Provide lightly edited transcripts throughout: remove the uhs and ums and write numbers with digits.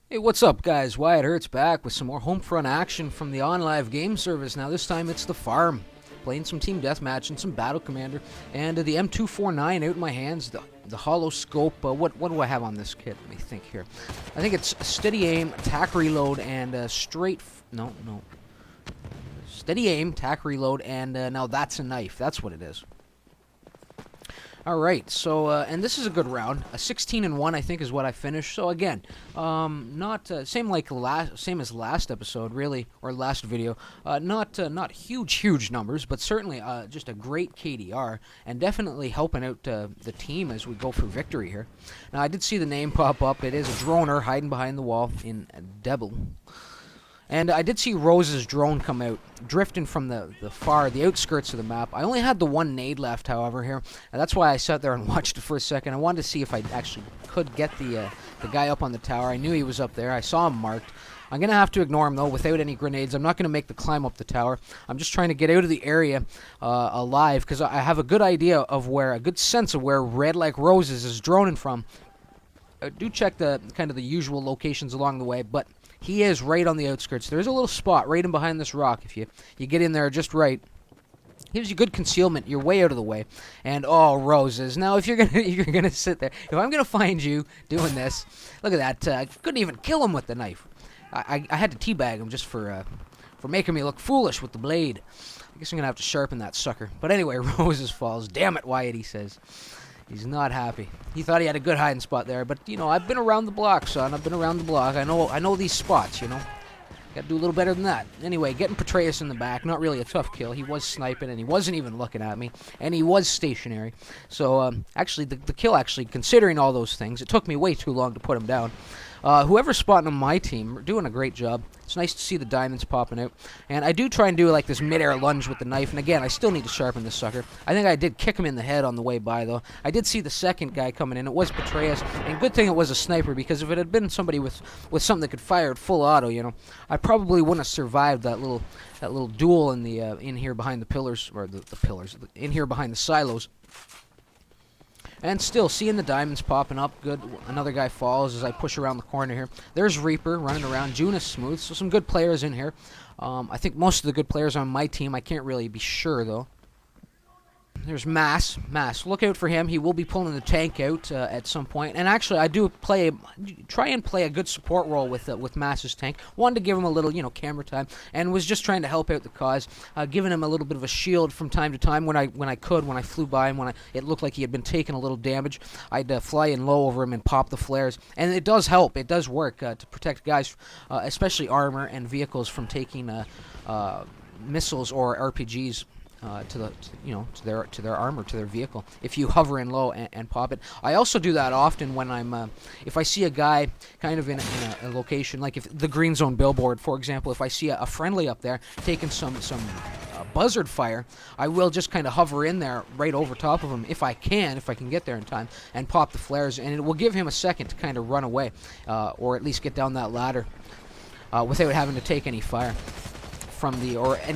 Hey, what's up, guys? Wyatt Hertz back with some more Homefront action from the OnLive game service. Now, this time it's the farm. Playing some Team Deathmatch and some Battle Commander. And the m249 out in my hands. The hollow scope. What do I have on this kit? Let me think here. I think it's steady aim, tack reload, and straight... No. Steady aim, tack reload, and now that's a knife. That's what it is. Alright, so, and this is a good round. A 16-1, I think, is what I finished. So, again, not, same as last episode, really, or last video. Not huge numbers, but certainly just a great KDR, and definitely helping out the team as we go for victory here. Now, I did see the name pop up. It is a droner hiding behind the wall in Devil. And I did see Rose's drone come out, drifting from the outskirts of the map. I only had the one nade left, however, here. And that's why I sat there and watched it for a second. I wanted to see if I actually could get the guy up on the tower. I knew he was up there. I saw him marked. I'm going to have to ignore him, though, without any grenades. I'm not going to make the climb up the tower. I'm just trying to get out of the area alive, because I have a good idea of a good sense of where Red Like Roses is droning from. Do check the kind of the usual locations along the way, but he is right on the outskirts. There's a little spot right in behind this rock. If you get in there just right, gives you good concealment. You're way out of the way. And oh, Roses. Now, if you're gonna sit there, if I'm gonna find you doing this, look at that. I couldn't even kill him with the knife. I had to teabag him just for making me look foolish with the blade. I guess I'm gonna have to sharpen that sucker. But anyway, Roses falls. Damn it, Wyatt, he says. He's not happy. He thought he had a good hiding spot there, but, you know, I've been around the block, son. I've been around the block. I know these spots, you know. Got to do a little better than that. Anyway, getting Petraeus in the back, not really a tough kill. He was sniping, and he wasn't even looking at me, and he was stationary. So, actually, the kill, considering all those things, it took me way too long to put him down. Whoever's spotting on my team, are doing a great job. It's nice to see the diamonds popping out. And I do try and do like this mid-air lunge with the knife. And again, I still need to sharpen this sucker. I think I did kick him in the head on the way by, though. I did see the second guy coming in. It was Petraeus. And good thing it was a sniper, because if it had been somebody with something that could fire at full auto, you know, I probably wouldn't have survived that little duel in the in here behind the pillars, or the pillars, in here behind the silos. And still, seeing the diamonds popping up, good. Another guy falls as I push around the corner here. There's Reaper running around. June is smooth, so some good players in here. I think most of the good players on my team. I can't really be sure, though. There's Mass. Look out for him. He will be pulling the tank out at some point. And actually, I do try and play a good support role with Mass's tank. Wanted to give him a little, you know, camera time, and was just trying to help out the cause, giving him a little bit of a shield from time to time when I flew by him, it looked like he had been taking a little damage. I'd fly in low over him and pop the flares, and it does help. It does work to protect guys, especially armor and vehicles, from taking missiles or RPGs. To their armor, to their vehicle, if you hover in low and pop it. I also do that often when I'm if I see a guy kind of in a location, like if the green zone billboard, for example, if I see a friendly up there taking some buzzard fire, I will just kind of hover in there right over top of him if I can get there in time, and pop the flares, and it will give him a second to kind of run away, or at least get down that ladder without having to take any fire from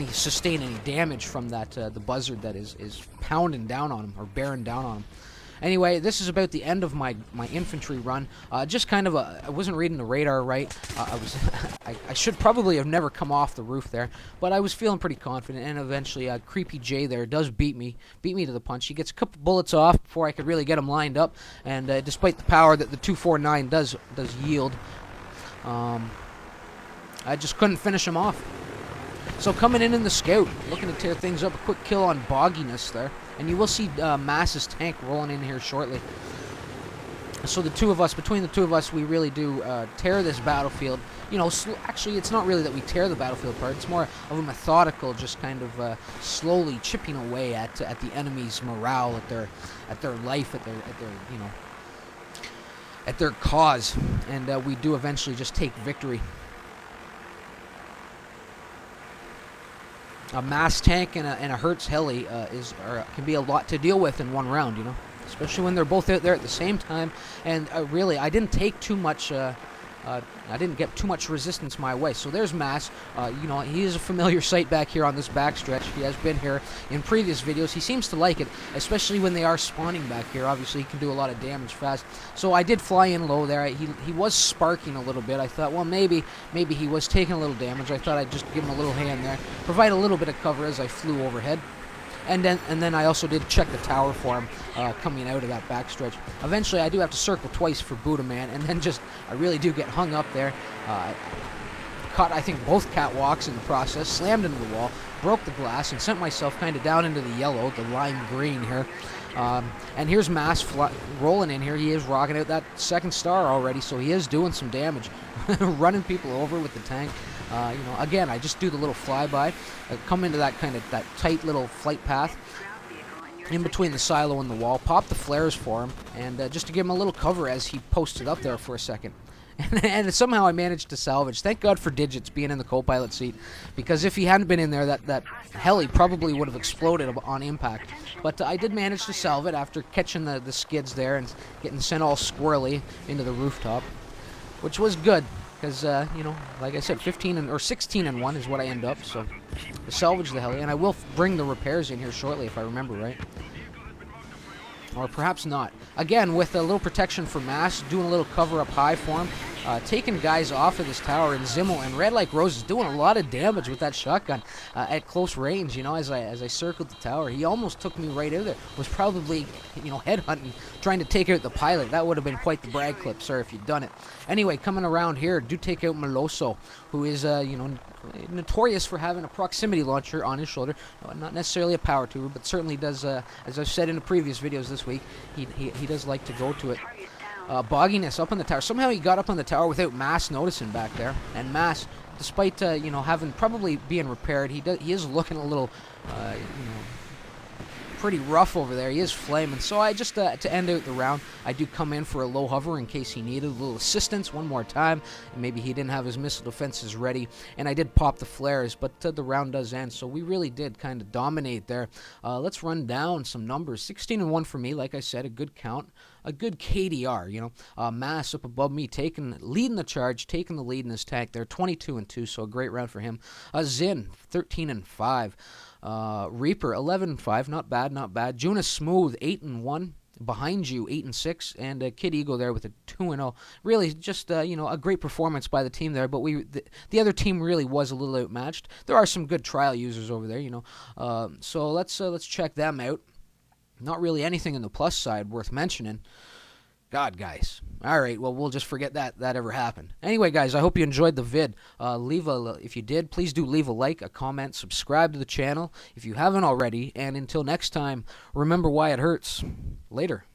sustain any damage from that the buzzard that is pounding down on him, or bearing down on him. Anyway, this is about the end of my infantry run. Just kind of I wasn't reading the radar right. I should probably have never come off the roof there, but I was feeling pretty confident, and eventually Creepy J there does beat me to the punch. He gets a couple bullets off before I could really get him lined up, and despite the power that the 249 does yield, I just couldn't finish him off. So coming in the scout, looking to tear things up. A quick kill on Bogginess there. And you will see Mass's tank rolling in here shortly. So between the two of us, we really do tear this battlefield. You know, actually, it's not really that we tear the battlefield apart. It's more of a methodical, just kind of slowly chipping away at the enemy's morale, at their life, at their cause. And we do eventually just take victory. A Mass tank and a Hertz heli can be a lot to deal with in one round, you know, especially when they're both out there at the same time. And really, I didn't take too much I didn't get too much resistance my way. So there's Mass. You know, he is a familiar sight back here on this backstretch. He has been here in previous videos. He seems to like it, especially when they are spawning back here. Obviously, he can do a lot of damage fast. So I did fly in low there. He was sparking a little bit. I thought, well, maybe he was taking a little damage. I thought I'd just give him a little hand there, provide a little bit of cover as I flew overhead. And then I also did check the tower for him coming out of that backstretch. Eventually, I do have to circle twice for Buddha Man, and then I really do get hung up there. Caught, I think, both catwalks in the process, slammed into the wall, broke the glass, and sent myself kind of down into the yellow, the lime green here. And here's Mass rolling in here. He is rocking out that second star already, so he is doing some damage, running people over with the tank. You know, again, I just do the little flyby, come into that that tight little flight path in between the silo and the wall, pop the flares for him, and just to give him a little cover as he posted up there for a second. And somehow I managed to salvage. Thank God for Digits being in the co-pilot seat, because if he hadn't been in there, that heli probably would have exploded on impact. But I did manage to salve it after catching the skids there and getting sent all squirrely into the rooftop, which was good. Because, you know, like I said, 16 and 1 is what I end up, so I salvage the heli, and I will bring the repairs in here shortly if I remember right. Or perhaps not. Again, with a little protection for Mass, doing a little cover up high for him, taking guys off of this tower, and Zimmel and Red Like Rose is doing a lot of damage with that shotgun at close range. You know, as I circled the tower, he almost took me right out there. Was probably, you know, headhunting, trying to take out the pilot. That would have been quite the brag clip, sir, if you'd done it. Anyway, coming around here, do take out Meloso, who is, you know, notorious for having a proximity launcher on his shoulder. Not necessarily a power tuber, but certainly does, as I've said in the previous videos this week, he does like to go to it. Bogginess up on the tower. Somehow he got up on the tower without Mass noticing back there. And Mass, despite you know, having probably being repaired, he is looking a little you know, pretty rough over there. He is flaming. So I just to end out the round, I do come in for a low hover in case he needed a little assistance one more time. Maybe he didn't have his missile defenses ready, and I did pop the flares, but the round does end. So we really did kind of dominate there. Let's run down some numbers. 16 and 1 for me, like I said, a good count. A good KDR, you know. Mass up above me, leading the charge, taking the lead in his tank there, 22 and 2, so a great round for him. Zin, 13 and 5. Reaper, 11 and 5, not bad, not bad. Juna Smooth, 8 and 1. Behind you, 8 and 6, and Kid Eagle there with a 2 and 0. Really, just you know, a great performance by the team there. But the other team really was a little outmatched. There are some good trial users over there, you know. So let's check them out. Not really anything in the plus side worth mentioning. God, guys. All right, well, we'll just forget that ever happened. Anyway, guys, I hope you enjoyed the vid. If you did, please do leave a like, a comment, subscribe to the channel if you haven't already. And until next time, remember Wyatt Hertz. Later.